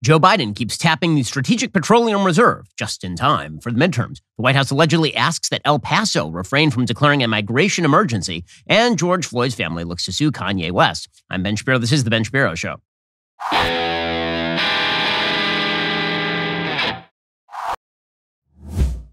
Joe Biden keeps tapping the Strategic Petroleum Reserve just in time for the midterms. The White House allegedly asks that El Paso refrain from declaring a migration emergency, and George Floyd's family looks to sue Kanye West. I'm Ben Shapiro. This is The Ben Shapiro Show.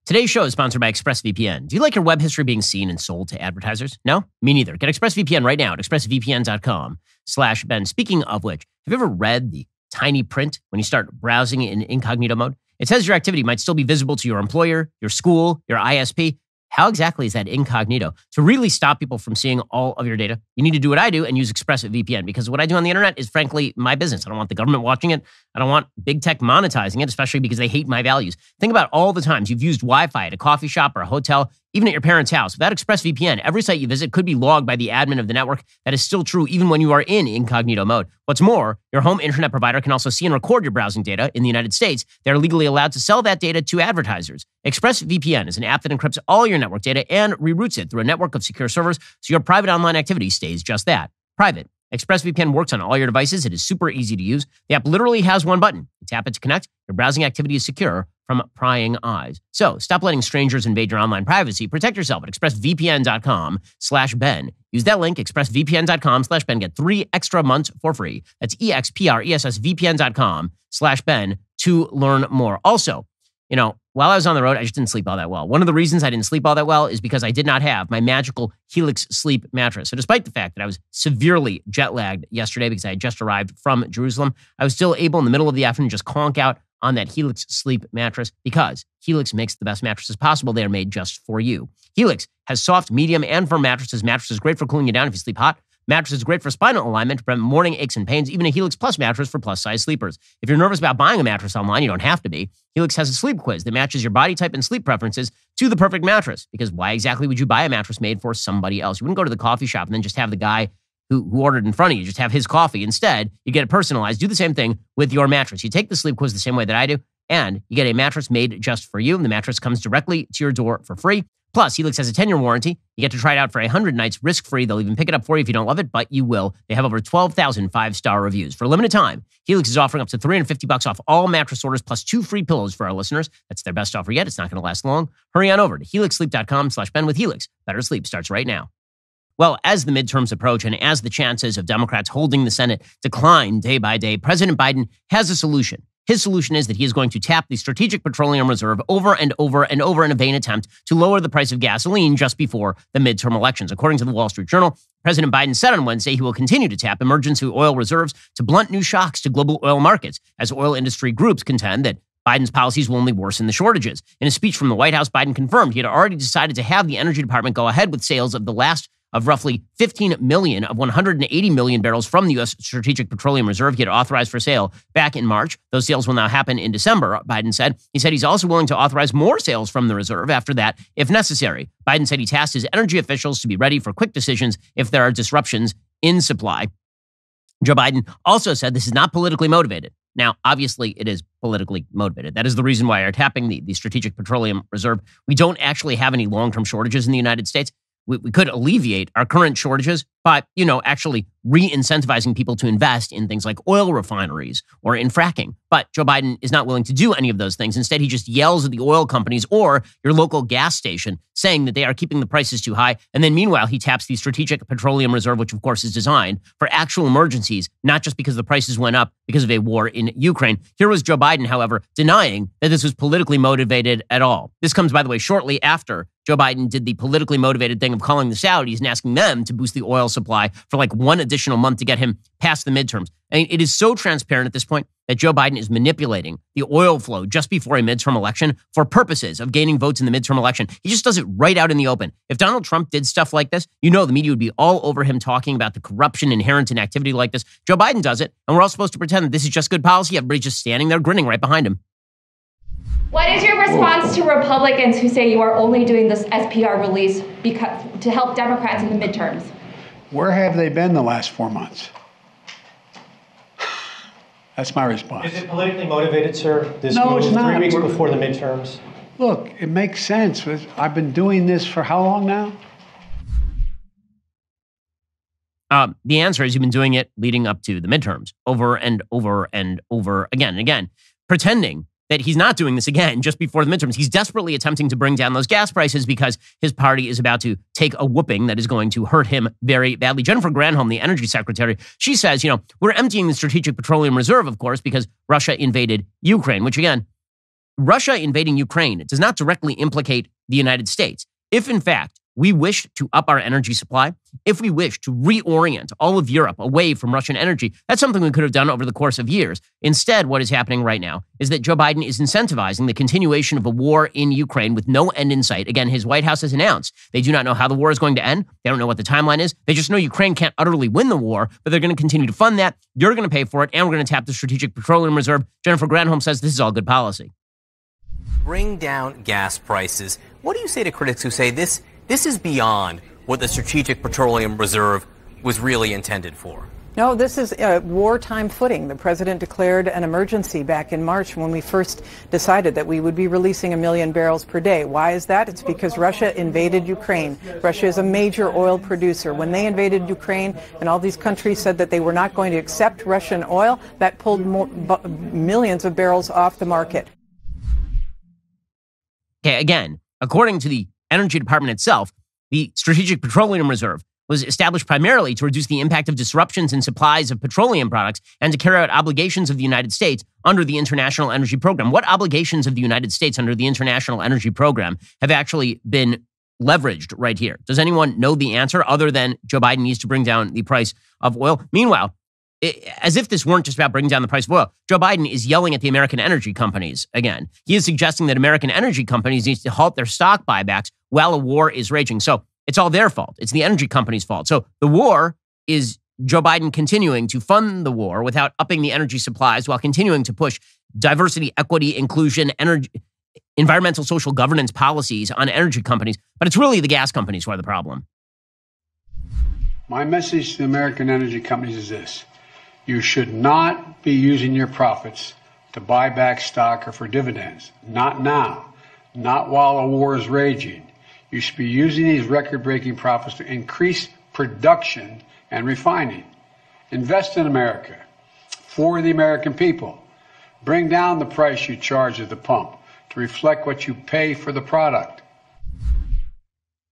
Today's show is sponsored by ExpressVPN. Do you like your web history being seen and sold to advertisers? No? Me neither. Get ExpressVPN right now at expressvpn.com/Ben. Speaking of which, have you ever read the tiny print when you start browsing in incognito mode? It says your activity might still be visible to your employer, your school, your ISP. How exactly is that incognito? To really stop people from seeing all of your data, you need to do what I do and use ExpressVPN, because what I do on the internet is frankly my business. I don't want the government watching it. I don't want big tech monetizing it, especially because they hate my values. Think about all the times you've used Wi-Fi at a coffee shop or a hotel, even at your parents' house. Without ExpressVPN, every site you visit could be logged by the admin of the network. That is still true even when you are in incognito mode. What's more, your home internet provider can also see and record your browsing data. In the United States, they're legally allowed to sell that data to advertisers. ExpressVPN is an app that encrypts all your network data and reroutes it through a network of secure servers, so your private online activity stays just that, private. ExpressVPN works on all your devices. It is super easy to use. The app literally has one button. You tap it to connect. Your browsing activity is secure from prying eyes. So stop letting strangers invade your online privacy. Protect yourself at expressvpn.com/Ben. Use that link, expressvpn.com/Ben. Get 3 extra months for free. That's expressvpn.com/Ben to learn more. Also, while I was on the road, I just didn't sleep all that well. One of the reasons I didn't sleep all that well is because I did not have my magical Helix sleep mattress. So despite the fact that I was severely jet lagged yesterday because I had just arrived from Jerusalem, I was still able in the middle of the afternoon just conk out on that Helix sleep mattress because Helix makes the best mattresses possible. They are made just for you. Helix has soft, medium, and firm mattresses. Mattress is great for cooling you down if you sleep hot. Mattress is great for spinal alignment to prevent morning aches and pains. Even a Helix Plus mattress for plus-size sleepers. If you're nervous about buying a mattress online, you don't have to be. Helix has a sleep quiz that matches your body type and sleep preferences to the perfect mattress. Because why exactly would you buy a mattress made for somebody else? You wouldn't go to the coffee shop and then just have the guy who ordered in front of you just have his coffee. Instead, you get it personalized. Do the same thing with your mattress. You take the sleep quiz the same way that I do, and you get a mattress made just for you. And the mattress comes directly to your door for free. Plus, Helix has a 10-year warranty. You get to try it out for 100 nights risk-free. They'll even pick it up for you if you don't love it, but you will. They have over 12,000 5-star reviews. For a limited time, Helix is offering up to $350 off all mattress orders plus 2 free pillows for our listeners. That's their best offer yet. It's not going to last long. Hurry on over to helixsleep.com/Ben with Helix. Better sleep starts right now. Well, as the midterms approach and as the chances of Democrats holding the Senate decline day by day, President Biden has a solution. His solution is that he is going to tap the Strategic Petroleum Reserve over and over and over in a vain attempt to lower the price of gasoline just before the midterm elections. According to the Wall Street Journal, President Biden said on Wednesday he will continue to tap emergency oil reserves to blunt new shocks to global oil markets, as oil industry groups contend that Biden's policies will only worsen the shortages. In a speech from the White House, Biden confirmed he had already decided to have the Energy Department go ahead with sales of the last of roughly 15 million of 180 million barrels from the U.S. Strategic Petroleum Reserve he had authorized for sale back in March. Those sales will now happen in December, Biden said. He said he's also willing to authorize more sales from the reserve after that, if necessary. Biden said he tasked his energy officials to be ready for quick decisions if there are disruptions in supply. Joe Biden also said this is not politically motivated. Now, obviously, it is politically motivated. That is the reason why we're tapping the Strategic Petroleum Reserve. We don't actually have any long-term shortages in the United States. We could alleviate our current shortages by, actually re-incentivizing people to invest in things like oil refineries or in fracking. But Joe Biden is not willing to do any of those things. Instead, he just yells at the oil companies or your local gas station saying that they are keeping the prices too high. And then meanwhile, he taps the Strategic Petroleum Reserve, which of course is designed for actual emergencies, not just because the prices went up because of a war in Ukraine. Here was Joe Biden, however, denying that this was politically motivated at all. This comes, by the way, shortly after Joe Biden did the politically motivated thing of calling the Saudis and asking them to boost the oil supply for like 1 additional month to get him past the midterms. I mean, it is so transparent at this point that Joe Biden is manipulating the oil flow just before a midterm election for purposes of gaining votes in the midterm election. He just does it right out in the open. If Donald Trump did stuff like this, the media would be all over him talking about the corruption inherent in activity like this. Joe Biden does it, and we're all supposed to pretend that this is just good policy. Everybody's just standing there grinning right behind him. What is your response to Republicans who say you are only doing this SPR release to help Democrats in the midterms? Where have they been the last 4 months? That's my response. Is it politically motivated, sir? This No, move it's not. 3 weeks before the midterms? Look, it makes sense. I've been doing this for how long now? The answer is you've been doing it leading up to the midterms over and over and over again and again, pretending that he's not doing this again just before the midterms. He's desperately attempting to bring down those gas prices because his party is about to take a whooping that is going to hurt him very badly. Jennifer Granholm, the energy secretary, she says, we're emptying the Strategic Petroleum Reserve, of course, because Russia invaded Ukraine, which again, Russia invading Ukraine does not directly implicate the United States. If, in fact, we wish to up our energy supply, if we wish to reorient all of Europe away from Russian energy, that's something we could have done over the course of years. Instead, what is happening right now is that Joe Biden is incentivizing the continuation of a war in Ukraine with no end in sight. Again, his White House has announced they do not know how the war is going to end. They don't know what the timeline is. They just know Ukraine can't utterly win the war, but they're going to continue to fund that. You're going to pay for it, and we're going to tap the Strategic Petroleum Reserve. Jennifer Granholm says this is all good policy. Bring down gas prices. What do you say to critics who say this is beyond what the Strategic Petroleum Reserve was really intended for? No, this is wartime footing. The president declared an emergency back in March when we first decided that we would be releasing 1 million barrels per day. Why is that? It's because Russia invaded Ukraine. Russia is a major oil producer. When they invaded Ukraine and all these countries said that they were not going to accept Russian oil, that pulled millions of barrels off the market. Okay, again, according to the Energy Department itself, the Strategic Petroleum Reserve was established primarily to reduce the impact of disruptions in supplies of petroleum products and to carry out obligations of the United States under the International Energy Program. What obligations of the United States under the International Energy Program have actually been leveraged right here? Does anyone know the answer other than Joe Biden needs to bring down the price of oil? Meanwhile, as if this weren't just about bringing down the price of oil, Joe Biden is yelling at the American energy companies again. He is suggesting that American energy companies need to halt their stock buybacks while a war is raging. So it's all their fault. It's the energy companies' fault. So the war is Joe Biden continuing to fund the war without upping the energy supplies while continuing to push diversity, equity, inclusion, energy, environmental, social governance policies on energy companies. But it's really the gas companies who are the problem. My message to the American energy companies is this. You should not be using your profits to buy back stock or for dividends. Not now. Not while a war is raging. You should be using these record-breaking profits to increase production and refining. Invest in America for the American people. Bring down the price you charge at the pump to reflect what you pay for the product.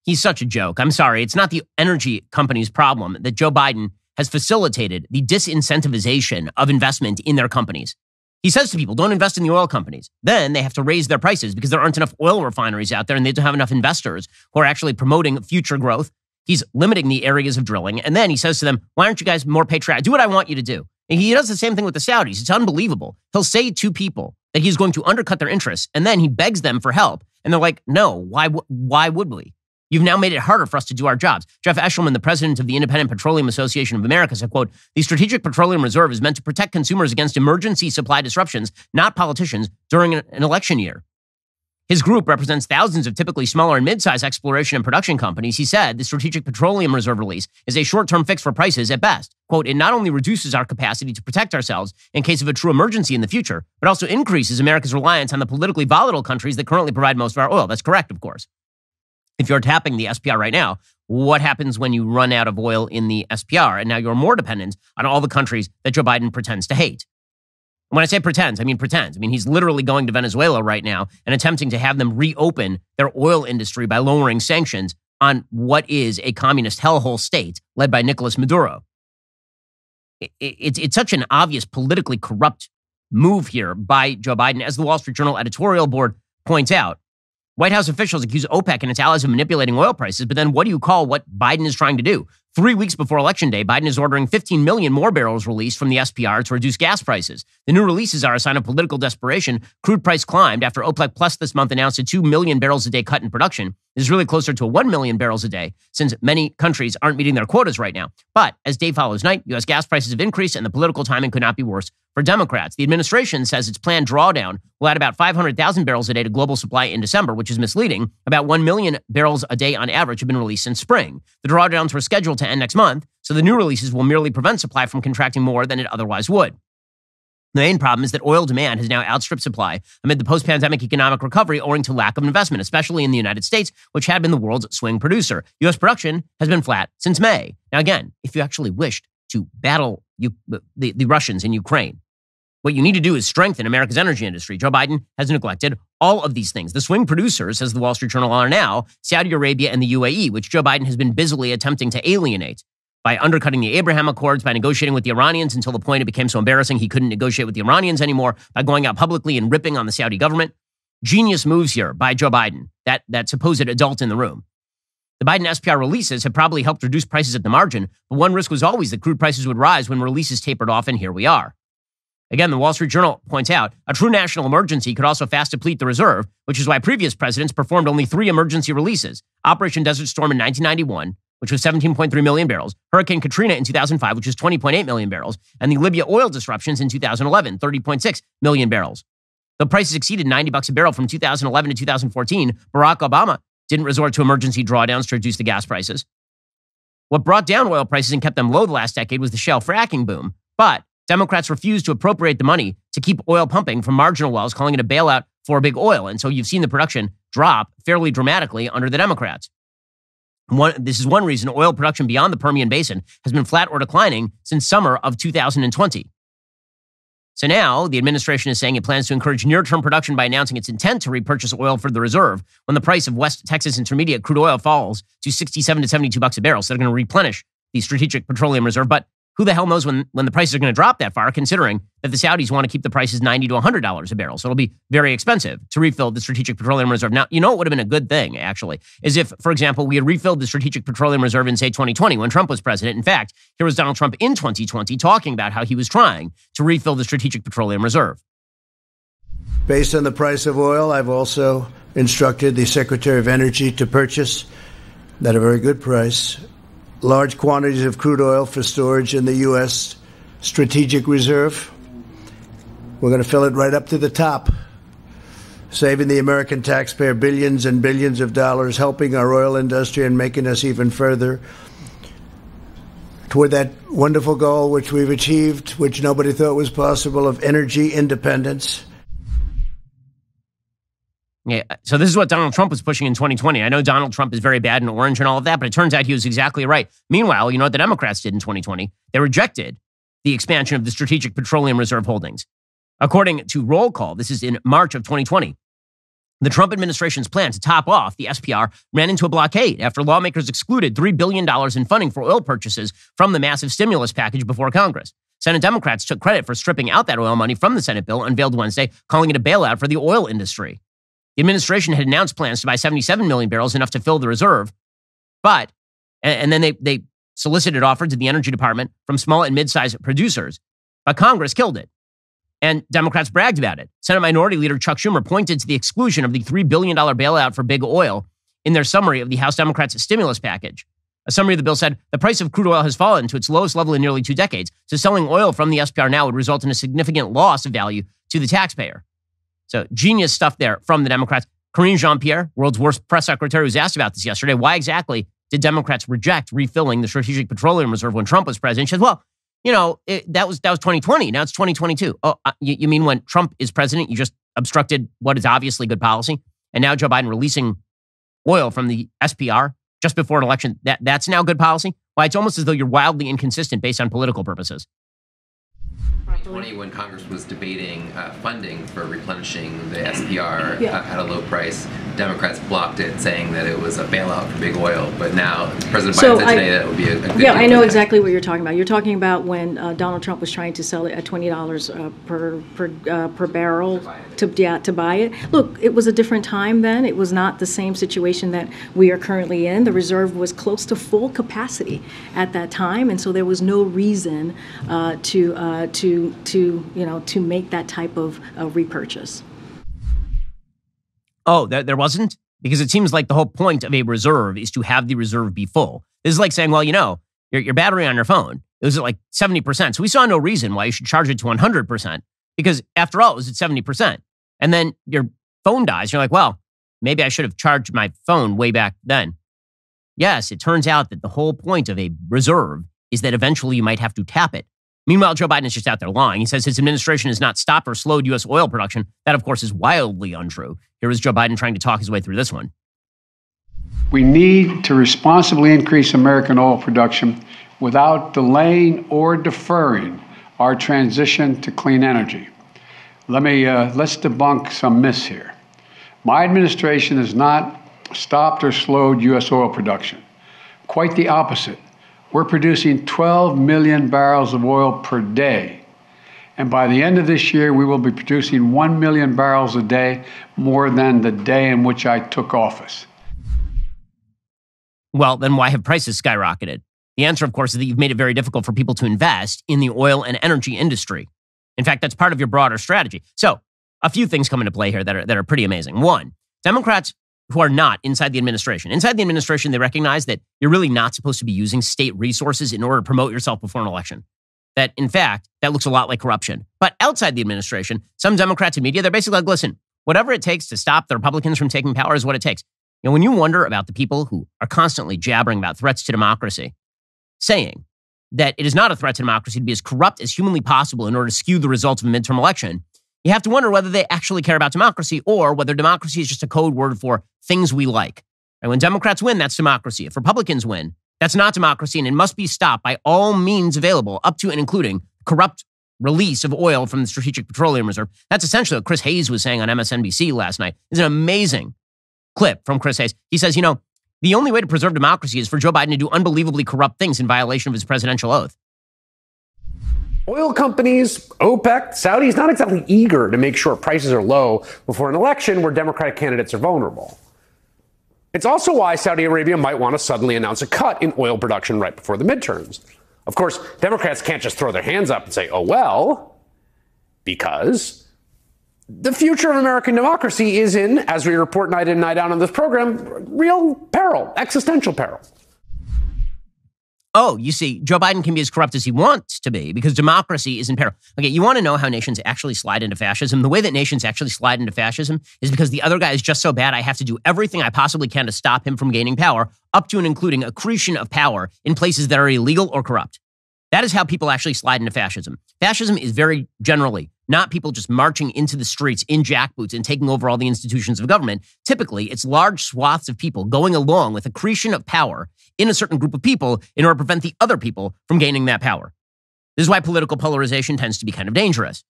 He's such a joke. I'm sorry. It's not the energy company's problem that Joe Biden has facilitated the disincentivization of investment in their companies. He says to people, don't invest in the oil companies. Then they have to raise their prices because there aren't enough oil refineries out there and they don't have enough investors who are actually promoting future growth. He's limiting the areas of drilling. And then he says to them, why aren't you guys more patriotic? Do what I want you to do. And he does the same thing with the Saudis. It's unbelievable. He'll say to people that he's going to undercut their interests and then he begs them for help. And they're like, no, why would we? You've now made it harder for us to do our jobs. Jeff Eshelman, the president of the Independent Petroleum Association of America, said, quote, the Strategic Petroleum Reserve is meant to protect consumers against emergency supply disruptions, not politicians, during an election year. His group represents thousands of typically smaller and mid-sized exploration and production companies. He said the Strategic Petroleum Reserve release is a short-term fix for prices at best. Quote, it not only reduces our capacity to protect ourselves in case of a true emergency in the future, but also increases America's reliance on the politically volatile countries that currently provide most of our oil. That's correct, of course. If you're tapping the SPR right now, what happens when you run out of oil in the SPR? And now you're more dependent on all the countries that Joe Biden pretends to hate. When I say pretends, I mean pretends. I mean, he's literally going to Venezuela right now and attempting to have them reopen their oil industry by lowering sanctions on what is a communist hellhole state led by Nicolas Maduro. It's such an obvious politically corrupt move here by Joe Biden. As the Wall Street Journal editorial board points out, White House officials accuse OPEC and its allies of manipulating oil prices, but then what do you call what Biden is trying to do? 3 weeks before Election Day, Biden is ordering 15 million more barrels released from the SPR to reduce gas prices. The new releases are a sign of political desperation. Crude price climbed after OPEC Plus this month announced a 2 million barrels a day cut in production. This is really closer to a 1 million barrels a day since many countries aren't meeting their quotas right now. But as day follows night, U.S. gas prices have increased and the political timing could not be worse for Democrats. The administration says its planned drawdown will add about 500,000 barrels a day to global supply in December, which is misleading. About 1 million barrels a day on average have been released since spring. The drawdowns were scheduled to end next month, so the new releases will merely prevent supply from contracting more than it otherwise would. The main problem is that oil demand has now outstripped supply amid the post-pandemic economic recovery owing to lack of investment, especially in the United States, which had been the world's swing producer. U.S. production has been flat since May. Now, again, if you actually wished to battle the Russians in Ukraine, what you need to do is strengthen America's energy industry. Joe Biden has neglected all of these things. The swing producers, as the Wall Street Journal are now, Saudi Arabia and the UAE, which Joe Biden has been busily attempting to alienate by undercutting the Abraham Accords, by negotiating with the Iranians until the point it became so embarrassing he couldn't negotiate with the Iranians anymore, by going out publicly and ripping on the Saudi government. Genius moves here by Joe Biden, that supposed adult in the room. The Biden SPR releases have probably helped reduce prices at the margin, but one risk was always that crude prices would rise when releases tapered off, and here we are. Again, the Wall Street Journal points out a true national emergency could also fast deplete the reserve, which is why previous presidents performed only 3 emergency releases. Operation Desert Storm in 1991, which was 17.3 million barrels, Hurricane Katrina in 2005, which was 20.8 million barrels, and the Libya oil disruptions in 2011, 30.6 million barrels. The prices exceeded $90 a barrel from 2011 to 2014. Barack Obama didn't resort to emergency drawdowns to reduce the gas prices. What brought down oil prices and kept them low the last decade was the shale fracking boom. But Democrats refused to appropriate the money to keep oil pumping from marginal wells, calling it a bailout for big oil. And so you've seen the production drop fairly dramatically under the Democrats. This is one reason oil production beyond the Permian Basin has been flat or declining since summer of 2020. So now the administration is saying it plans to encourage near-term production by announcing its intent to repurchase oil for the reserve when the price of West Texas Intermediate crude oil falls to $67 to $72 a barrel. So they're going to replenish the Strategic Petroleum Reserve. But who the hell knows when the prices are going to drop that far, considering that the Saudis want to keep the prices $90 to $100 a barrel. So it'll be very expensive to refill the Strategic Petroleum Reserve. Now, you know what would have been a good thing, actually, is if, for example, we had refilled the Strategic Petroleum Reserve in, say, 2020 when Trump was president. In fact, here was Donald Trump in 2020 talking about how he was trying to refill the Strategic Petroleum Reserve. Based on the price of oil, I've also instructed the Secretary of Energy to purchase, at a very good price, large quantities of crude oil for storage in the U.S. Strategic Reserve. We're going to fill it right up to the top, saving the American taxpayer billions and billions of dollars, helping our oil industry and making us even further toward that wonderful goal which we've achieved, which nobody thought was possible, of energy independence. Yeah, so this is what Donald Trump was pushing in 2020. I know Donald Trump is very bad in orange and all of that, but it turns out he was exactly right. Meanwhile, you know what the Democrats did in 2020? They rejected the expansion of the Strategic Petroleum Reserve holdings. According to Roll Call, this is in March of 2020, the Trump administration's plan to top off the SPR ran into a blockade after lawmakers excluded $3 billion in funding for oil purchases from the massive stimulus package before Congress. Senate Democrats took credit for stripping out that oil money from the Senate bill unveiled Wednesday, calling it a bailout for the oil industry. The administration had announced plans to buy 77 million barrels, enough to fill the reserve. But, and then they solicited offers to the Energy Department from small and mid-sized producers. But Congress killed it. And Democrats bragged about it. Senate Minority Leader Chuck Schumer pointed to the exclusion of the $3 billion bailout for big oil in their summary of the House Democrats' stimulus package. A summary of the bill said, the price of crude oil has fallen to its lowest level in nearly 2 decades, so selling oil from the SPR now would result in a significant loss of value to the taxpayer. So genius stuff there from the Democrats. Karine Jean-Pierre, world's worst press secretary, was asked about this yesterday. Why exactly did Democrats reject refilling the Strategic Petroleum Reserve when Trump was president? She said, well, you know, that was 2020. Now it's 2022. Oh, you mean when Trump is president, you just obstructed what is obviously good policy? And now Joe Biden releasing oil from the SPR just before an election, that's now good policy? Why, it's almost as though you're wildly inconsistent based on political purposes. 2020, when Congress was debating funding for replenishing the SPR at a low price, Democrats blocked it, saying that it was a bailout for big oil. But now President Biden said today that it would be a good deal. I know exactly what you're talking about. You're talking about when Donald Trump was trying to sell it at $20 per barrel to buy it. Look, it was a different time then. It was not the same situation that we are currently in. The reserve was close to full capacity at that time, and so there was no reason to make that type of repurchase. Oh, there wasn't? Because it seems like the whole point of a reserve is to have the reserve be full. This is like saying, well, you know, your battery on your phone, it was at like 70%. So we saw no reason why you should charge it to 100%, because after all, it was at 70%. And then your phone dies. You're like, well, maybe I should have charged my phone way back then. Yes, it turns out that the whole point of a reserve is that eventually you might have to tap it. Meanwhile, Joe Biden is just out there lying. He says his administration has not stopped or slowed U.S. oil production. That, of course, is wildly untrue. Here is Joe Biden trying to talk his way through this one. We need to responsibly increase American oil production without delaying or deferring our transition to clean energy. Let's debunk some myths here. My administration has not stopped or slowed U.S. oil production. Quite the opposite. We're producing 12 million barrels of oil per day. And by the end of this year, we will be producing 1 million barrels a day, more than the day in which I took office. Well, then why have prices skyrocketed? The answer, of course, is that you've made it very difficult for people to invest in the oil and energy industry. In fact, that's part of your broader strategy. So a few things come into play here that are pretty amazing. One, Democrats who are not inside the administration. Inside the administration, they recognize that you're really not supposed to be using state resources in order to promote yourself before an election. That, in fact, that looks a lot like corruption. But outside the administration, some Democrats and media, they're basically like, listen, whatever it takes to stop the Republicans from taking power is what it takes. You know, when you wonder about the people who are constantly jabbering about threats to democracy, saying that it is not a threat to democracy to be as corrupt as humanly possible in order to skew the results of a midterm election, you have to wonder whether they actually care about democracy or whether democracy is just a code word for things we like. And when Democrats win, that's democracy. If Republicans win, that's not democracy, and it must be stopped by all means available, up to and including corrupt release of oil from the Strategic Petroleum Reserve. That's essentially what Chris Hayes was saying on MSNBC last night. It's an amazing clip from Chris Hayes. He says, the only way to preserve democracy is for Joe Biden to do unbelievably corrupt things in violation of his presidential oath. Oil companies, OPEC, Saudis, not exactly eager to make sure prices are low before an election where Democratic candidates are vulnerable. It's also why Saudi Arabia might want to suddenly announce a cut in oil production right before the midterms. Of course, Democrats can't just throw their hands up and say, oh, well, because the future of American democracy is in, as we report night in, night out on this program, real peril, existential peril. Oh, you see, Joe Biden can be as corrupt as he wants to be because democracy is in peril. Okay, you want to know how nations actually slide into fascism? The way that nations actually slide into fascism is because the other guy is just so bad, I have to do everything I possibly can to stop him from gaining power, up to and including accretion of power in places that are illegal or corrupt. That is how people actually slide into fascism. Fascism is very generally not people just marching into the streets in jackboots and taking over all the institutions of government. Typically, it's large swaths of people going along with accretion of power in a certain group of people in order to prevent the other people from gaining that power. This is why political polarization tends to be kind of dangerous.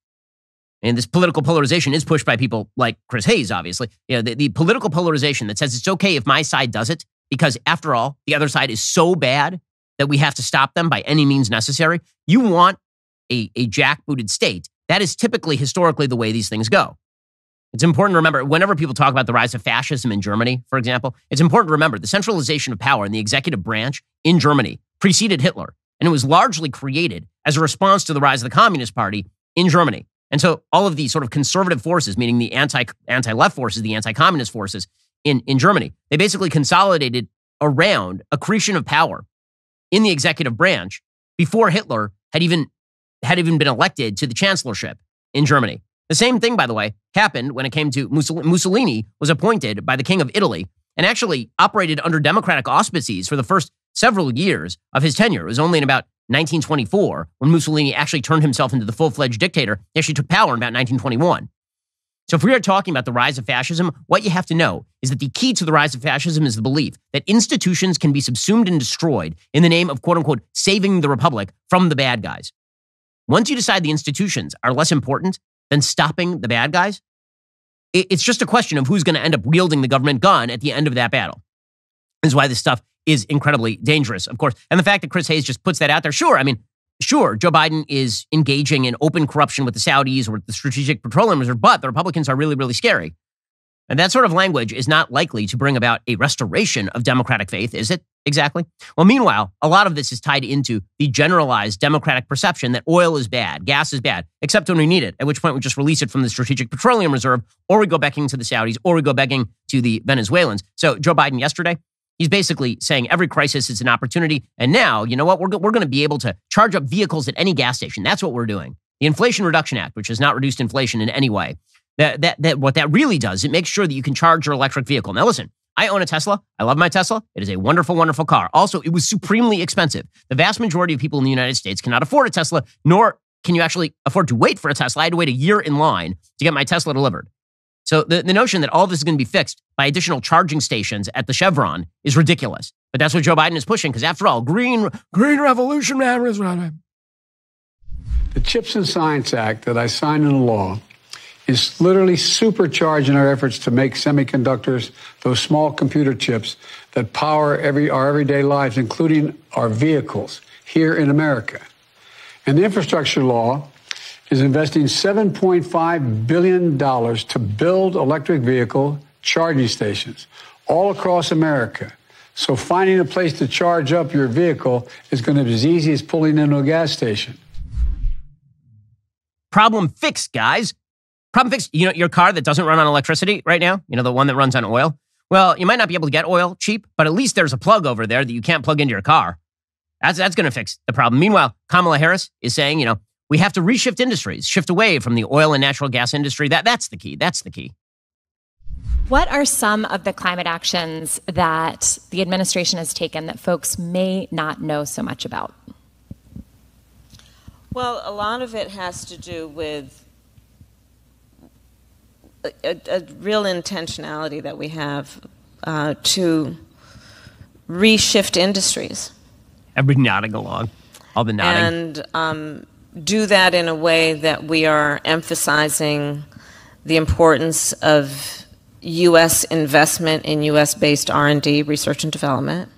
And this political polarization is pushed by people like Chris Hayes, obviously. The political polarization that says it's okay if my side does it, because after all, the other side is so bad that we have to stop them by any means necessary. You want a jackbooted state. That is typically, historically, the way these things go. It's important to remember, whenever people talk about the rise of fascism in Germany, for example, it's important to remember the centralization of power in the executive branch in Germany preceded Hitler, and it was largely created as a response to the rise of the Communist Party in Germany. And so all of these sort of conservative forces, meaning the anti-left forces, the anti-communist forces in Germany, they basically consolidated around accretion of power in the executive branch before Hitler had even been elected to the chancellorship in Germany. The same thing, by the way, happened when it came to Mussolini was appointed by the King of Italy and actually operated under democratic auspices for the first several years of his tenure. It was only in about 1924 when Mussolini actually turned himself into the full-fledged dictator. He actually took power in about 1921. So if we are talking about the rise of fascism, what you have to know is that the key to the rise of fascism is the belief that institutions can be subsumed and destroyed in the name of, quote unquote, saving the republic from the bad guys. Once you decide the institutions are less important than stopping the bad guys, it's just a question of who's going to end up wielding the government gun at the end of that battle. This is why this stuff is incredibly dangerous, of course. And the fact that Chris Hayes just puts that out there, sure, Joe Biden is engaging in open corruption with the Saudis or with the Strategic Petroleum Reserve, but the Republicans are really, really scary. And that sort of language is not likely to bring about a restoration of democratic faith, is it? Exactly. Well, meanwhile, a lot of this is tied into the generalized democratic perception that oil is bad, gas is bad, except when we need it, at which point we just release it from the Strategic Petroleum Reserve, or we go begging to the Saudis, or we go begging to the Venezuelans. So Joe Biden yesterday, he's basically saying every crisis is an opportunity. And now, you know what? We're going to be able to charge up vehicles at any gas station. That's what we're doing. The Inflation Reduction Act, which has not reduced inflation in any way, what that really does, it makes sure that you can charge your electric vehicle. Now, listen, I own a Tesla. I love my Tesla. It is a wonderful, wonderful car. Also, it was supremely expensive. The vast majority of people in the United States cannot afford a Tesla, nor can you actually afford to wait for a Tesla. I had to wait a year in line to get my Tesla delivered. So the notion that all this is going to be fixed by additional charging stations at the Chevron is ridiculous. But that's what Joe Biden is pushing, because after all, green revolution, man. The CHIPS and Science Act that I signed into law is literally supercharging our efforts to make semiconductors, those small computer chips that power our everyday lives, including our vehicles here in America. And the infrastructure law is investing $7.5 billion to build electric vehicle charging stations all across America. So finding a place to charge up your vehicle is going to be as easy as pulling into a gas station. Problem fixed, guys. Problem fixed. You know, your car that doesn't run on electricity right now, you know, the one that runs on oil. Well, you might not be able to get oil cheap, but at least there's a plug over there that you can't plug into your car. That's going to fix the problem. Meanwhile, Kamala Harris is saying, you know, we have to reshift industries, shift away from the oil and natural gas industry. That's the key. That's the key. What are some of the climate actions that the administration has taken that folks may not know so much about? Well, a lot of it has to do with a real intentionality that we have to reshift industries. Everybody nodding along. All the nodding. And do that in a way that we are emphasizing the importance of U.S. investment in U.S.-based R&D, research and development.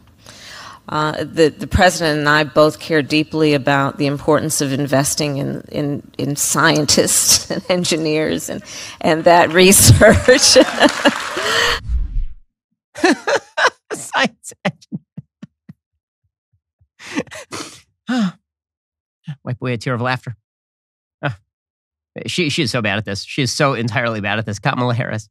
The president and I both care deeply about the importance of investing in scientists and engineers and that research. Science engineer. Wipe away a tear of laughter. She is so bad at this. She is so entirely bad at this. Kamala Harris.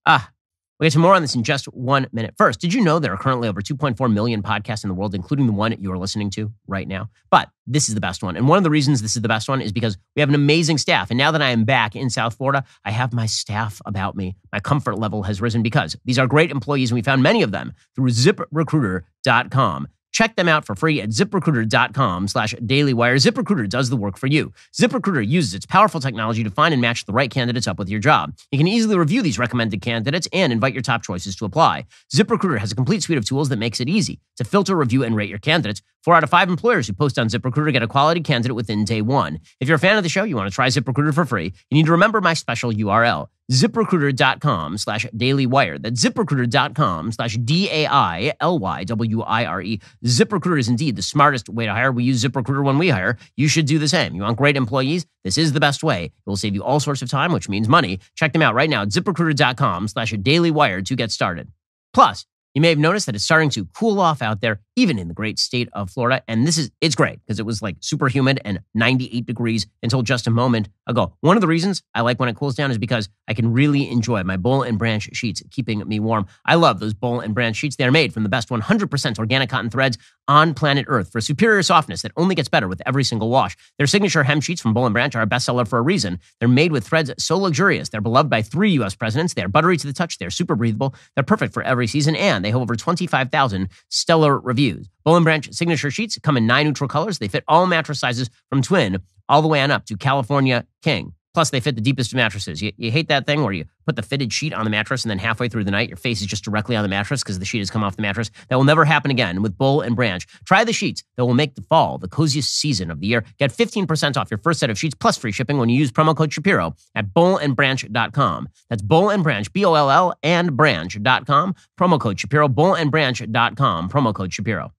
We'll get to more on this in just 1 minute. First, did you know there are currently over 2.4 million podcasts in the world, including the one you are listening to right now? But this is the best one. And one of the reasons this is the best one is because we have an amazing staff. And now that I am back in South Florida, I have my staff about me. My comfort level has risen because these are great employees, and we found many of them through ZipRecruiter.com. Check them out for free at ZipRecruiter.com/DailyWire. ZipRecruiter does the work for you. ZipRecruiter uses its powerful technology to find and match the right candidates up with your job. You can easily review these recommended candidates and invite your top choices to apply. ZipRecruiter has a complete suite of tools that makes it easy to filter, review, and rate your candidates. 4 out of 5 employers who post on ZipRecruiter get a quality candidate within day 1. If you're a fan of the show, you want to try ZipRecruiter for free, you need to remember my special URL. ZipRecruiter.com/DailyWire. That's ZipRecruiter.com/DAILYWIRE. ZipRecruiter is indeed the smartest way to hire. We use ZipRecruiter when we hire. You should do the same. You want great employees? This is the best way. It will save you all sorts of time, which means money. Check them out right now at ZipRecruiter.com/DailyWire to get started. Plus, you may have noticed that it's starting to cool off out there, even in the great state of Florida. And it's great because it was like super humid and 98 degrees until just a moment ago. One of the reasons I like when it cools down is because I can really enjoy my Boll and Branch sheets keeping me warm. I love those Boll and Branch sheets. They are made from the best 100% organic cotton threads on planet Earth for superior softness that only gets better with every single wash. Their signature hem sheets from Boll and Branch are a bestseller for a reason. They're made with threads so luxurious. They're beloved by 3 U.S. presidents. They are buttery to the touch. They're super breathable. They're perfect for every season, and they have over 25,000 stellar reviews. Boll and Branch signature sheets come in 9 neutral colors. They fit all mattress sizes from twin all the way on up to California king. Plus, they fit the deepest of mattresses. You hate that thing where you put the fitted sheet on the mattress and then halfway through the night, your face is just directly on the mattress because the sheet has come off the mattress. That will never happen again with Boll and Branch. Try the sheets that will make the fall the coziest season of the year. Get 15% off your first set of sheets plus free shipping when you use promo code Shapiro at bollandbranch.com. That's Boll and Branch, BOLL and branch.com. Promo code Shapiro, bollandbranch.com. Promo code Shapiro.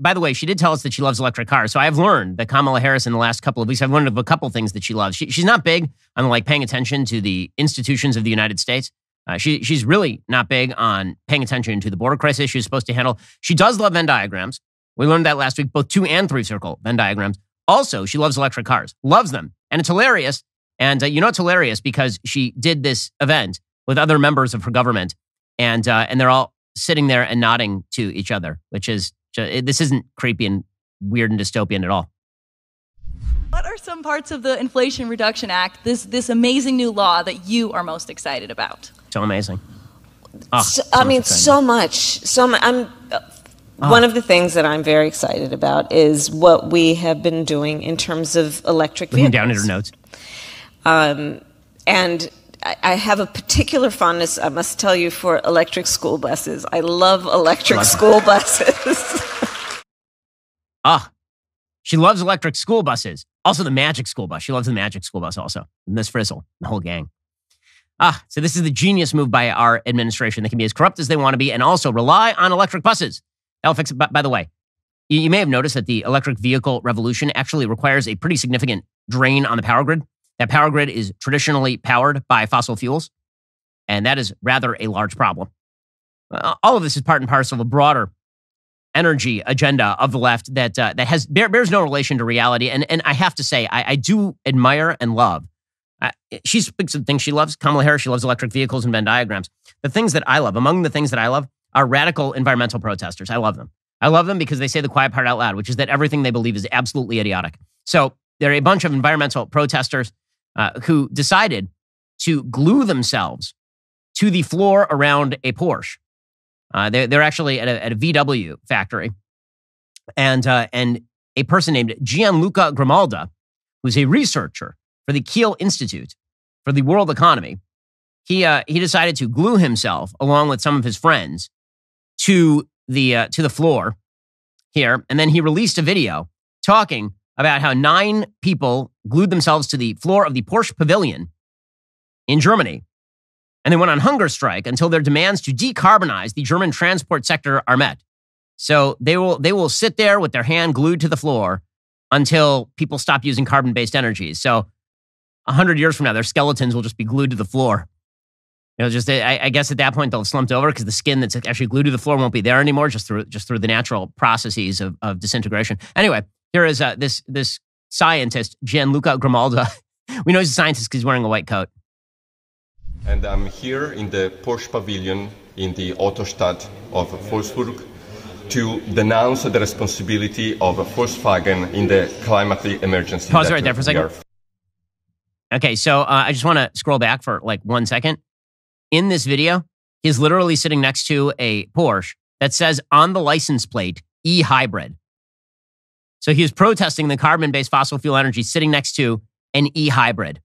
By the way, she did tell us that she loves electric cars. So I've learned that Kamala Harris in the last couple of weeks, I've learned of a couple things that she loves. She's not big on like paying attention to the institutions of the United States. She's really not big on paying attention to the border crisis she's supposed to handle. She does love Venn diagrams. We learned that last week, both 2 and 3 circle Venn diagrams. Also, she loves electric cars, loves them. And it's hilarious. And you know it's hilarious because she did this event with other members of her government. And they're all sitting there and nodding to each other, which is, this isn't creepy and weird and dystopian at all. What are some parts of the Inflation Reduction Act, this amazing new law that you are most excited about? So amazing. So much. One of the things that I'm very excited about is what we have been doing in terms of electric vehicles. Down in her notes. And I have a particular fondness, I must tell you, for electric school buses. I love electric school buses. She loves electric school buses. Also the magic school bus. She loves the magic school bus also. And Miss Frizzle, the whole gang. So this is the genius move by our administration. They can be as corrupt as they want to be and also rely on electric buses. That'll fix it. By the way, you may have noticed that the electric vehicle revolution actually requires a pretty significant drain on the power grid. That power grid is traditionally powered by fossil fuels, and that is rather a large problem. All of this is part and parcel of a broader energy agenda of the left that bears no relation to reality. And I have to say, I do admire and love. She speaks of things she loves. Kamala Harris, she loves electric vehicles and Venn diagrams. The things that I love, among the things that I love, are radical environmental protesters. I love them. I love them because they say the quiet part out loud, which is that everything they believe is absolutely idiotic. So there are a bunch of environmental protesters who decided to glue themselves to the floor around a Porsche. They're actually at a VW factory. And a person named Gianluca Grimalda, who's a researcher for the Kiel Institute for the World Economy, he decided to glue himself along with some of his friends to the floor here. And then he released a video talking about how 9 people glued themselves to the floor of the Porsche pavilion in Germany. And they went on hunger strike until their demands to decarbonize the German transport sector are met. So they will sit there with their hand glued to the floor until people stop using carbon-based energies. So 100 years from now, their skeletons will just be glued to the floor. I guess at that point they'll have slumped over because the skin that's actually glued to the floor won't be there anymore, just through the natural processes of disintegration. Anyway, here is this scientist, Gianluca Grimalda. We know he's a scientist because he's wearing a white coat. And I'm here in the Porsche pavilion in the Autostadt of Wolfsburg to denounce the responsibility of Volkswagen in the climate emergency. Pause right there for a second. Okay, so I just want to scroll back for like 1 second. In this video, he's literally sitting next to a Porsche that says on the license plate, e-hybrid. So he was protesting the carbon-based fossil fuel energy sitting next to an e-hybrid.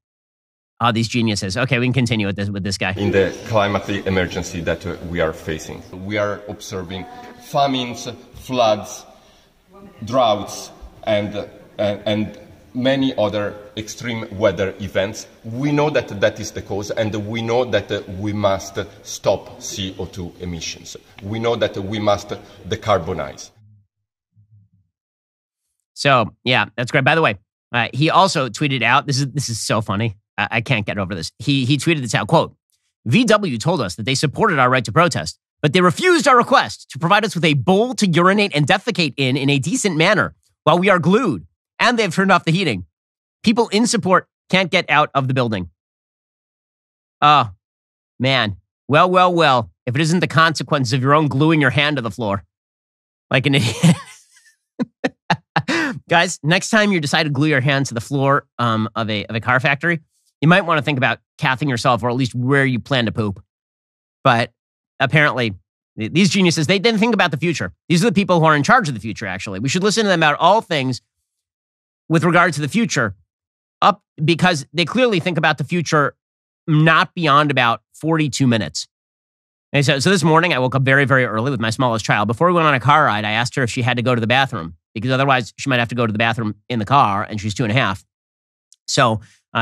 These geniuses. Okay, we can continue with this guy. In the climate emergency that we are facing, we are observing famines, floods, droughts, and many other extreme weather events. We know that is the cause, and we know that we must stop CO2 emissions. We know that we must decarbonize. So, yeah, that's great. By the way, he also tweeted out, this is so funny. I can't get over this. He tweeted this out, quote, VW told us that they supported our right to protest, but they refused our request to provide us with a bowl to urinate and defecate in a decent manner while we are glued, and they've turned off the heating. People in support can't get out of the building. Oh, man. Well, if it isn't the consequence of your own gluing your hand to the floor. Like an idiot. Guys, next time you decide to glue your hand to the floor of a car factory, you might want to think about cathing yourself, or at least where you plan to poop. But apparently, these geniuses, they didn't think about the future. These are the people who are in charge of the future, actually. We should listen to them about all things with regard to the future, because they clearly think about the future not beyond about 42 minutes. And so this morning, I woke up very, very early with my smallest child. Before we went on a car ride, I asked her if she had to go to the bathroom, because otherwise she might have to go to the bathroom in the car, and she's 2.5. So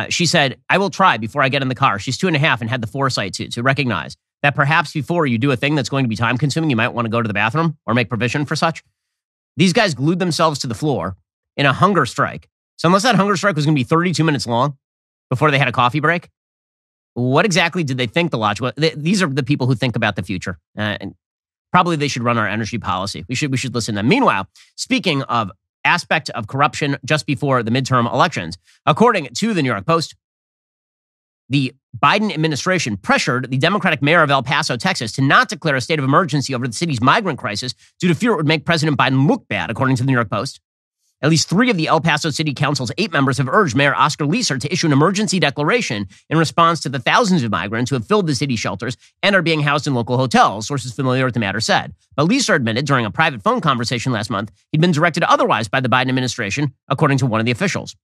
she said, I will try before I get in the car. She's 2.5 and had the foresight to recognize that perhaps before you do a thing that's going to be time consuming, you might want to go to the bathroom or make provision for such. These guys glued themselves to the floor in a hunger strike. So unless that hunger strike was going to be 32 minutes long before they had a coffee break, what exactly did they think the logic was? These are the people who think about the future. And probably they should run our energy policy. We should listen to them. Meanwhile, speaking of aspect of corruption just before the midterm elections, according to the New York Post, the Biden administration pressured the Democratic mayor of El Paso, Texas, to not declare a state of emergency over the city's migrant crisis due to fear it would make President Biden look bad, according to the New York Post. At least 3 of the El Paso City Council's 8 members have urged Mayor Oscar Leeser to issue an emergency declaration in response to the thousands of migrants who have filled the city shelters and are being housed in local hotels, sources familiar with the matter said. But Leeser admitted during a private phone conversation last month he'd been directed otherwise by the Biden administration, according to one of the officials.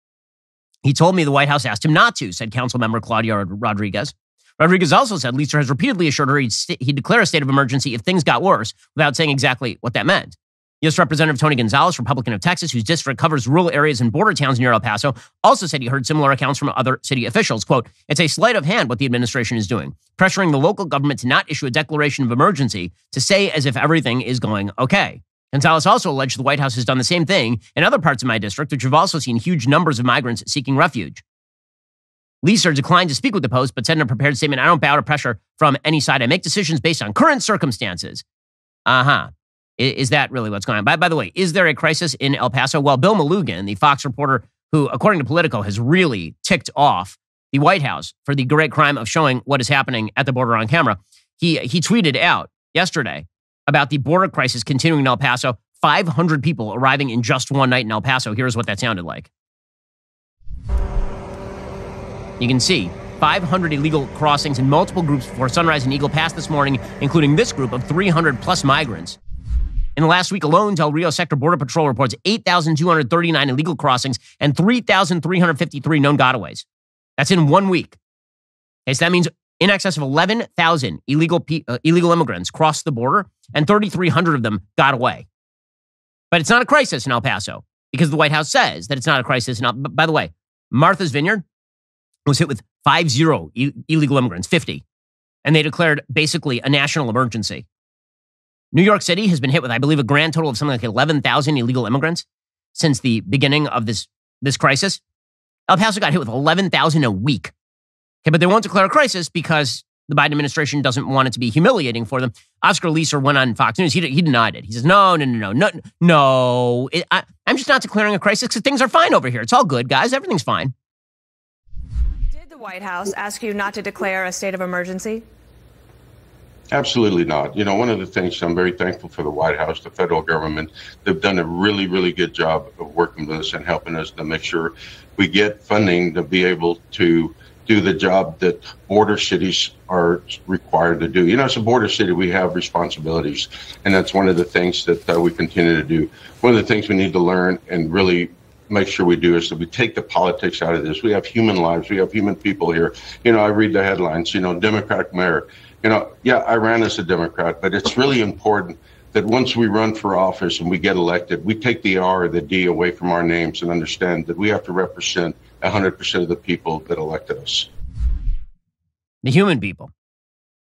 He told me the White House asked him not to, said Councilmember Claudia Rodriguez. Rodriguez also said Leeser has repeatedly assured her he'd declare a state of emergency if things got worse, without saying exactly what that meant. U.S. Representative Tony Gonzalez, Republican of Texas, whose district covers rural areas and border towns near El Paso, also said he heard similar accounts from other city officials. Quote, it's a sleight of hand what the administration is doing, pressuring the local government to not issue a declaration of emergency to say as if everything is going okay. Gonzalez also alleged the White House has done the same thing in other parts of my district, which have also seen huge numbers of migrants seeking refuge. Leeser declined to speak with the Post, but said in a prepared statement, I don't bow to pressure from any side. I make decisions based on current circumstances. Is that really what's going on? By the way, is there a crisis in El Paso? Well, Bill Malugin, the Fox reporter who, according to Politico, has really ticked off the White House for the great crime of showing what is happening at the border on camera, he tweeted out yesterday about the border crisis continuing in El Paso, 500 people arriving in just one night in El Paso. Here's what that sounded like. You can see 500 illegal crossings in multiple groups before sunrise in Eagle Pass this morning, including this group of 300 plus migrants. In the last week alone, Del Rio Sector Border Patrol reports 8,239 illegal crossings and 3,353 known gotaways. That's in 1 week. Okay, so that means in excess of 11,000 illegal immigrants crossed the border, and 3,300 of them got away. But it's not a crisis in El Paso because the White House says that it's not a crisis. By the way, Martha's Vineyard was hit with 50 illegal immigrants, 50, and they declared basically a national emergency. New York City has been hit with, I believe, a grand total of something like 11,000 illegal immigrants since the beginning of this crisis. El Paso got hit with 11,000 a week. Okay, but they won't declare a crisis because the Biden administration doesn't want it to be humiliating for them. Oscar Leeser went on Fox News. He denied it. He says, no. I'm just not declaring a crisis because things are fine over here. It's all good, guys. Everything's fine. Did the White House ask you not to declare a state of emergency? Absolutely not. You know, one of the things I'm very thankful for the White House, the federal government, they've done a really, really good job of working with us and helping us to make sure we get funding to be able to do the job that border cities are required to do. You know, as a border city, we have responsibilities, and that's one of the things that we continue to do. One of the things we need to learn and really make sure we do is that we take the politics out of this. We have human lives. We have human people here. You know, I read the headlines, you know, Democratic mayor. You know, yeah, I ran as a Democrat, but it's really important that once we run for office and we get elected, we take the R or the D away from our names and understand that we have to represent 100% of the people that elected us. The human people.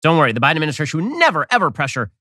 Don't worry, the Biden administration would never, ever pressure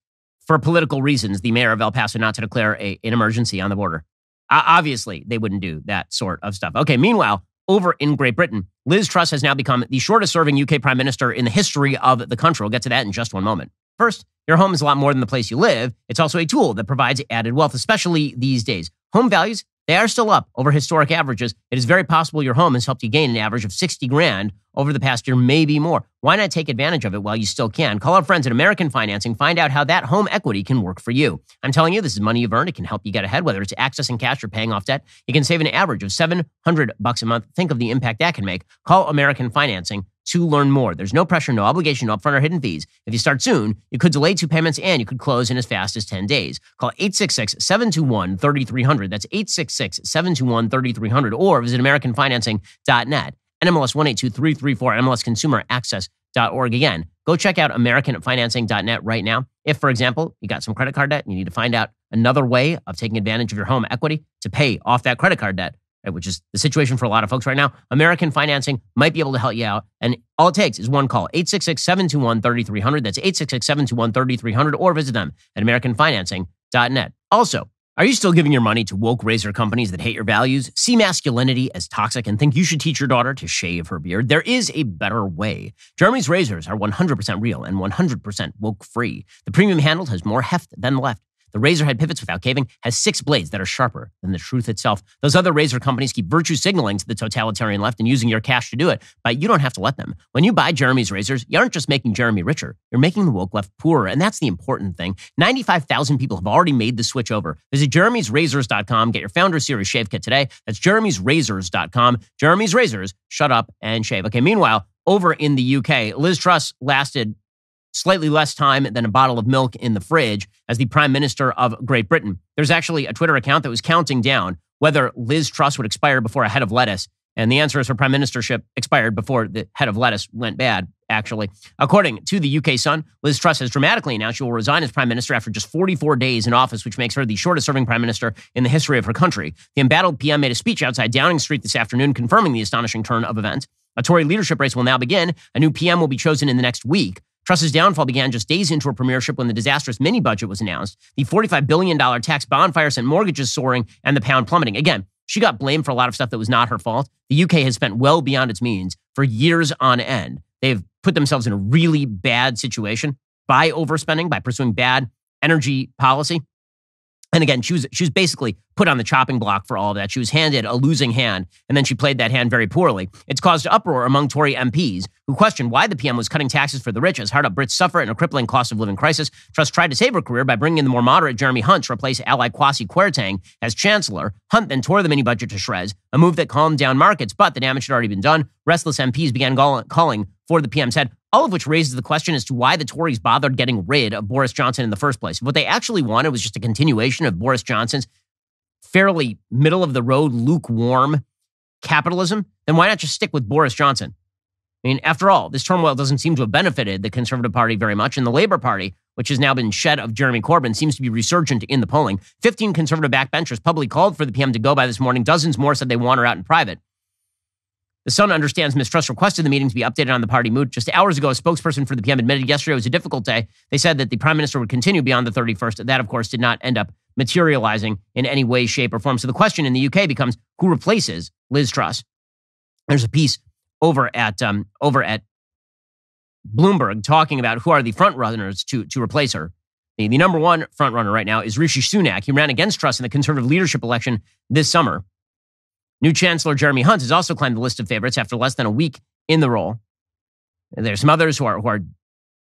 for political reasons the mayor of El Paso not to declare an emergency on the border. Obviously, they wouldn't do that sort of stuff. Okay, meanwhile, over in Great Britain, Liz Truss has now become the shortest-serving UK prime minister in the history of the country. We'll get to that in just one moment. First, your home is a lot more than the place you live. It's also a tool that provides added wealth, especially these days. Home values, they are still up over historic averages. It is very possible your home has helped you gain an average of 60 grand over the past year, maybe more. Why not take advantage of it while you still can? Call our friends at American Financing. Find out how that home equity can work for you. I'm telling you, this is money you've earned. It can help you get ahead, whether it's accessing cash or paying off debt. You can save an average of $700 a month. Think of the impact that can make. Call American Financing to learn more. There's no pressure, no obligation, no upfront or hidden fees. If you start soon, you could delay 2 payments and you could close in as fast as 10 days. Call 866-721-3300. That's 866-721-3300 or visit AmericanFinancing.net. NMLS 182334, NMLSConsumerAccess.org. Again, go check out AmericanFinancing.net right now. If, for example, you got some credit card debt and you need to find out another way of taking advantage of your home equity to pay off that credit card debt, which is the situation for a lot of folks right now, American Financing might be able to help you out. And all it takes is one call, 866-721-3300. That's 866-721-3300, or visit them at AmericanFinancing.net. Also, are you still giving your money to woke razor companies that hate your values, see masculinity as toxic, and think you should teach your daughter to shave her beard? There is a better way. Jeremy's razors are 100% real and 100% woke-free. The premium handle has more heft than left. The razor head pivots without caving, has 6 blades that are sharper than the truth itself. Those other razor companies keep virtue signaling to the totalitarian left and using your cash to do it, but you don't have to let them. When you buy Jeremy's razors, you aren't just making Jeremy richer, you're making the woke left poorer, and that's the important thing. 95,000 people have already made the switch over. Visit jeremy'srazors.com, get your Founder Series shave kit today. That's jeremy'srazors.com. Jeremy's Razors, shut up and shave. Okay, meanwhile, over in the UK, Liz Truss lasted slightly less time than a bottle of milk in the fridge as the Prime Minister of Great Britain. There's actually a Twitter account that was counting down whether Liz Truss would expire before a head of lettuce. And the answer is her prime ministership expired before the head of lettuce went bad, actually. According to the UK Sun, Liz Truss has dramatically announced she will resign as prime minister after just 44 days in office, which makes her the shortest-serving prime minister in the history of her country. The embattled PM made a speech outside Downing Street this afternoon, confirming the astonishing turn of events. A Tory leadership race will now begin. A new PM will be chosen in the next week. Truss's downfall began just days into her premiership when the disastrous mini-budget was announced. The $45 billion tax bonfire sent mortgages soaring and the pound plummeting. Again, she got blamed for a lot of stuff that was not her fault. The UK has spent well beyond its means for years on end. They've put themselves in a really bad situation by overspending, by pursuing bad energy policy. And again, she was basically put on the chopping block for all of that. She was handed a losing hand, and then she played that hand very poorly. It's caused uproar among Tory MPs who questioned why the PM was cutting taxes for the rich as hard-up Brits suffer in a crippling cost of living crisis. Truss tried to save her career by bringing in the more moderate Jeremy Hunt to replace ally Kwasi Kwarteng as chancellor. Hunt then tore the mini-budget to shreds, a move that calmed down markets, but the damage had already been done. Restless MPs began calling for the PM's head, all of which raises the question as to why the Tories bothered getting rid of Boris Johnson in the first place. If what they actually wanted was just a continuation of Boris Johnson's fairly middle-of-the-road, lukewarm capitalism, then why not just stick with Boris Johnson? I mean, after all, this turmoil doesn't seem to have benefited the Conservative Party very much, and the Labour Party, which has now been shed of Jeremy Corbyn, seems to be resurgent in the polling. 15 Conservative backbenchers publicly called for the PM to go by this morning. Dozens more said they want her out in private. The Sun understands Ms. Truss requested the meeting to be updated on the party mood. Just hours ago, a spokesperson for the PM admitted yesterday it was a difficult day. They said that the Prime Minister would continue beyond the 31st. That, of course, did not end up materializing in any way, shape, or form. So the question in the UK becomes, who replaces Liz Truss? There's a piece over at Bloomberg talking about who are the front runners to replace her. The number one front runner right now is Rishi Sunak. He ran against Truss in the Conservative leadership election this summer. New Chancellor Jeremy Hunt has also climbed the list of favorites after less than a week in the role. There's some others who are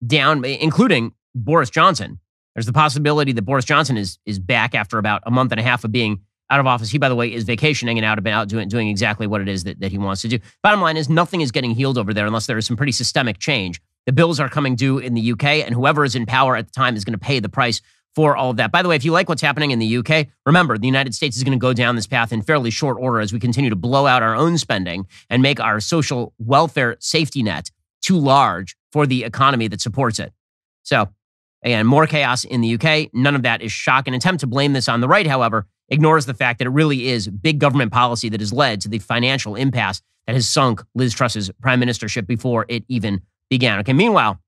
down, including Boris Johnson. There's the possibility that Boris Johnson is back after about a month and a half of being out of office. He, by the way, is vacationing and out about doing exactly what it is that he wants to do. Bottom line is nothing is getting healed over there unless there is some pretty systemic change. The bills are coming due in the UK, and whoever is in power at the time is going to pay the price for all of that. By the way, if you like what's happening in the UK, remember, the United States is going to go down this path in fairly short order as we continue to blow out our own spending and make our social welfare safety net too large for the economy that supports it. So, again, more chaos in the UK. None of that is shock. An attempt to blame this on the right, however, ignores the fact that it really is big government policy that has led to the financial impasse that has sunk Liz Truss's prime ministership before it even began. Okay, meanwhile,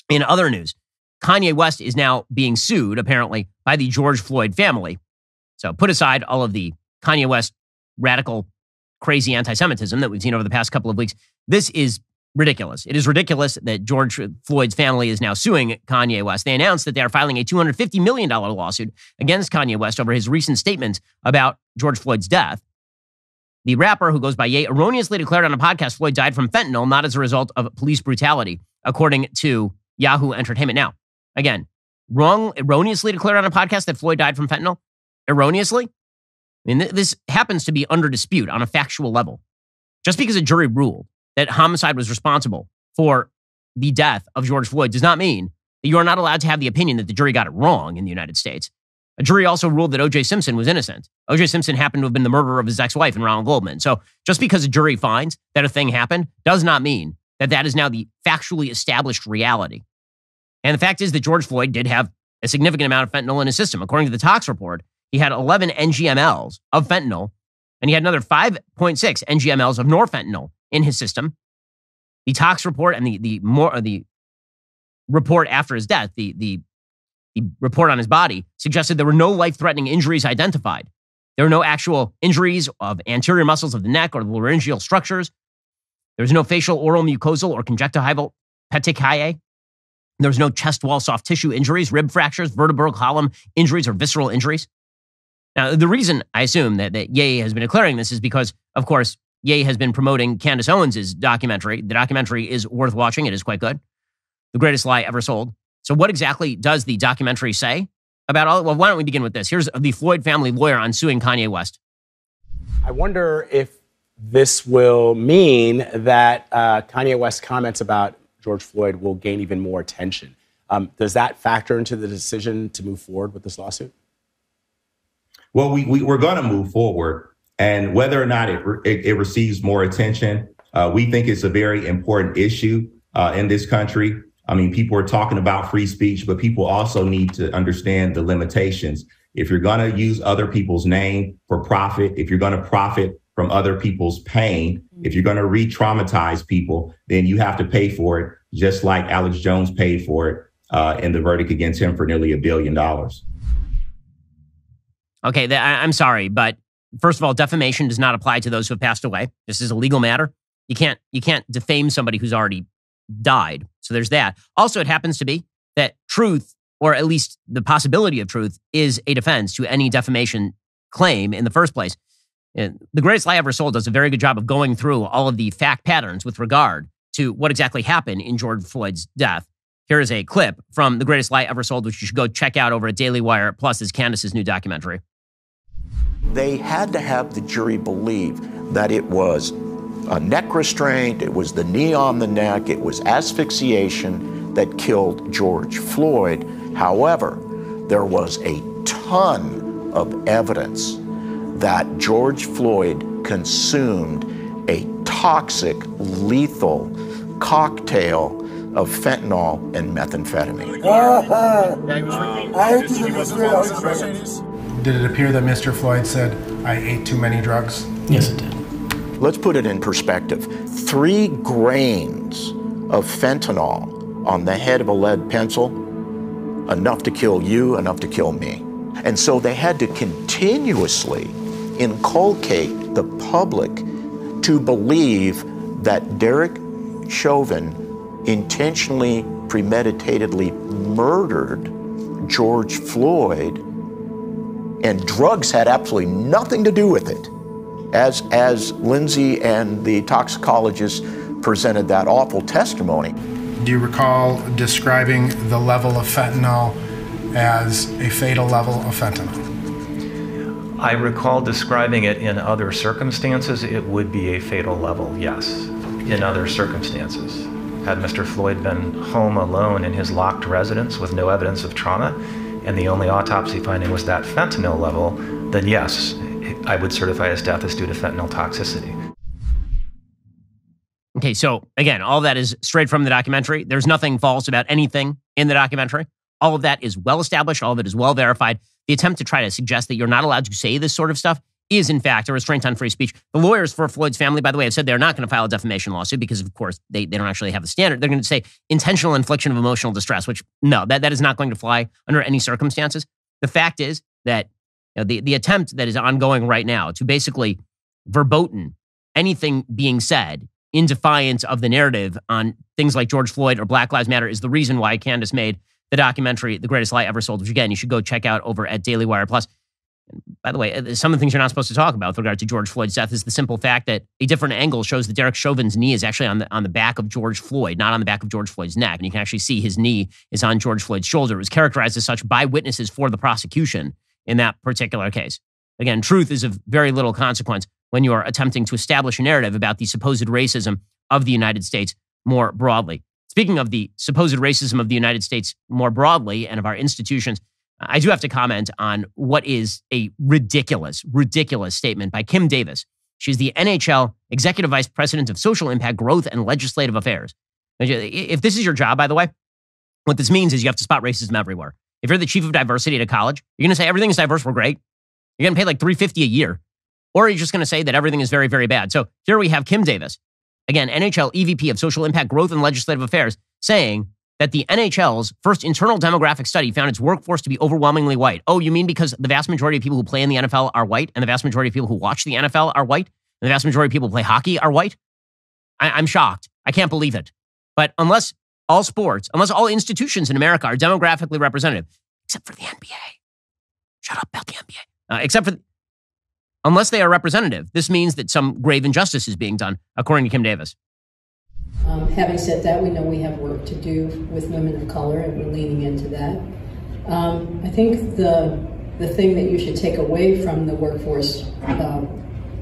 in other news, Kanye West is now being sued, apparently, by the George Floyd family. So put aside all of the Kanye West radical, crazy anti-Semitism that we've seen over the past couple of weeks. This is ridiculous. It is ridiculous that George Floyd's family is now suing Kanye West. They announced that they are filing a $250 million lawsuit against Kanye West over his recent statement about George Floyd's death. The rapper, who goes by Ye, erroneously declared on a podcast Floyd died from fentanyl, not as a result of police brutality, according to Yahoo Entertainment. Now, again, erroneously declared on a podcast that Floyd died from fentanyl? Erroneously? I mean, this happens to be under dispute on a factual level. Just because a jury ruled that homicide was responsible for the death of George Floyd does not mean that you are not allowed to have the opinion that the jury got it wrong in the United States. A jury also ruled that O.J. Simpson was innocent. O.J. Simpson happened to have been the murderer of his ex-wife and Ronald Goldman. So just because a jury finds that a thing happened does not mean that that is now the factually established reality. And the fact is that George Floyd did have a significant amount of fentanyl in his system. According to the tox report, he had 11 NGMLs of fentanyl, and he had another 5.6 NGMLs of norfentanyl in his system. The tox report and the report after his death, the report on his body, suggested there were no life-threatening injuries identified. There were no actual injuries of anterior muscles of the neck or the laryngeal structures. There was no facial, oral, mucosal, or conjunctival petechiae. There was no chest wall soft tissue injuries, rib fractures, vertebral column injuries, or visceral injuries. Now, the reason I assume that Ye has been declaring this is because, of course, Ye has been promoting Candace Owens' documentary. The documentary is worth watching. It is quite good. The Greatest Lie Ever Sold. So what exactly does the documentary say about all? Well, why don't we begin with this? Here's the Floyd family lawyer on suing Kanye West. I wonder if this will mean that Kanye West's comments about George Floyd will gain even more attention. Does that factor into the decision to move forward with this lawsuit? Well, we're going to move forward, and whether or not it receives more attention, we think it's a very important issue in this country. I mean, people are talking about free speech, but people also need to understand the limitations. If you're going to use other people's name for profit, if you're going to profit from other people's pain, if you're going to re-traumatize people, then you have to pay for it, just like Alex Jones paid for it in the verdict against him for nearly $1 billion. Okay, I'm sorry, but first of all, defamation does not apply to those who have passed away. This is a legal matter. You can't defame somebody who's already died. So there's that. Also, it happens to be that truth, or at least the possibility of truth, is a defense to any defamation claim in the first place. And The Greatest Lie Ever Sold does a very good job of going through all of the fact patterns with regard to what exactly happened in George Floyd's death. Here is a clip from The Greatest Lie Ever Sold, which you should go check out over at DailyWire, plus is Candace's new documentary. They had to have the jury believe that it was a neck restraint, it was the knee on the neck, it was asphyxiation that killed George Floyd. However, there was a ton of evidence that George Floyd consumed a toxic, lethal cocktail of fentanyl and methamphetamine. Did it appear that Mr. Floyd said, "I ate too many drugs"? Yes, it did. Let's put it in perspective. 3 grains of fentanyl on the head of a lead pencil, enough to kill you, enough to kill me. And so they had to continuously inculcate the public to believe that Derek Chauvin intentionally, premeditatedly murdered George Floyd, and drugs had absolutely nothing to do with it. As Lindsay and the toxicologist presented that awful testimony. Do you recall describing the level of fentanyl as a fatal level of fentanyl? I recall describing it in other circumstances. It would be a fatal level, yes, in other circumstances. Had Mr. Floyd been home alone in his locked residence with no evidence of trauma, and the only autopsy finding was that fentanyl level, then yes, I would certify his death as due to fentanyl toxicity. Okay, so again, all of that is straight from the documentary. There's nothing false about anything in the documentary. All of that is well established. All of it is well verified. The attempt to try to suggest that you're not allowed to say this sort of stuff is, in fact, a restraint on free speech. The lawyers for Floyd's family, by the way, have said they're not going to file a defamation lawsuit because, of course, they don't actually have the standard. They're going to say intentional infliction of emotional distress, which, no, that is not going to fly under any circumstances. The fact is that the attempt that is ongoing right now to basically verboten anything being said in defiance of the narrative on things like George Floyd or Black Lives Matter is the reason why Candace made the documentary The Greatest Lie Ever Sold, which, again, you should go check out over at DailyWire Plus. By the way, some of the things you're not supposed to talk about with regard to George Floyd's death is the simple fact that a different angle shows that Derek Chauvin's knee is actually on the back of George Floyd, not on the back of George Floyd's neck. And you can actually see his knee is on George Floyd's shoulder. It was characterized as such by witnesses for the prosecution in that particular case. Again, truth is of very little consequence when you are attempting to establish a narrative about the supposed racism of the United States more broadly. Speaking of the supposed racism of the United States more broadly and of our institutions, I do have to comment on what is a ridiculous statement by Kim Davis. She's the NHL Executive Vice President of Social Impact, Growth, and Legislative Affairs. If this is your job, by the way, what this means is you have to spot racism everywhere. If you're the chief of diversity at a college, you're going to say everything is diverse, we're great. You're going to pay like $350 a year. Or you're just going to say that everything is very, very bad. So here we have Kim Davis, again, NHL EVP of Social Impact, Growth, and Legislative Affairs, saying that the NHL's first internal demographic study found its workforce to be overwhelmingly white. Oh, you mean because the vast majority of people who play in the NFL are white, and the vast majority of people who watch the NFL are white, and the vast majority of people who play hockey are white? I'm shocked. I can't believe it. But unless all sports, unless all institutions in America are demographically representative, except for the NBA. Shut up about the NBA. Unless they are representative, this means that some grave injustice is being done, according to Kim Davis. Having said that, we know we have work to do with women of color, and we're leaning into that. I think the thing that you should take away from the workforce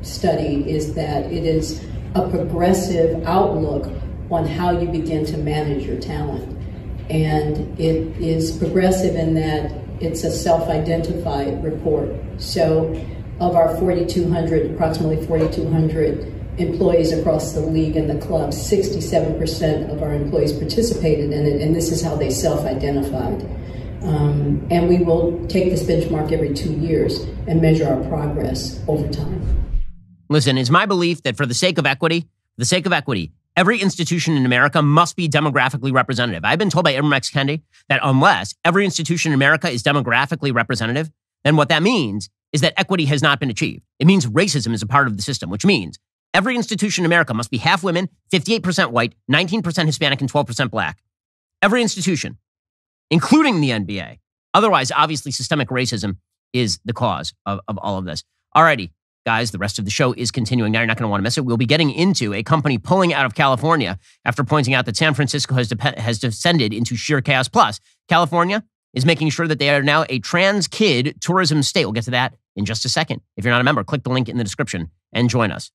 study is that it is a progressive outlook on how you begin to manage your talent. And it is progressive in that it's a self-identified report. So of our approximately 4,200 employees across the league and the club, 67% of our employees participated in it, and this is how they self-identified. And we will take this benchmark every 2 years and measure our progress over time. Listen, it's my belief that for the sake of equity, every institution in America must be demographically representative. I've been told by Ibram X. Kendi that unless every institution in America is demographically representative, then what that means is that equity has not been achieved. It means racism is a part of the system, which means every institution in America must be half women, 58% white, 19% Hispanic, and 12% black. Every institution, including the NBA. Otherwise, obviously, systemic racism is the cause of all of this. Alrighty, guys, the rest of the show is continuing. Now you're not going to want to miss it. We'll be getting into a company pulling out of California after pointing out that San Francisco has descended into sheer chaos. Plus, California is making sure that they are now a trans kid tourism state. We'll get to that in just a second. If you're not a member, click the link in the description and join us.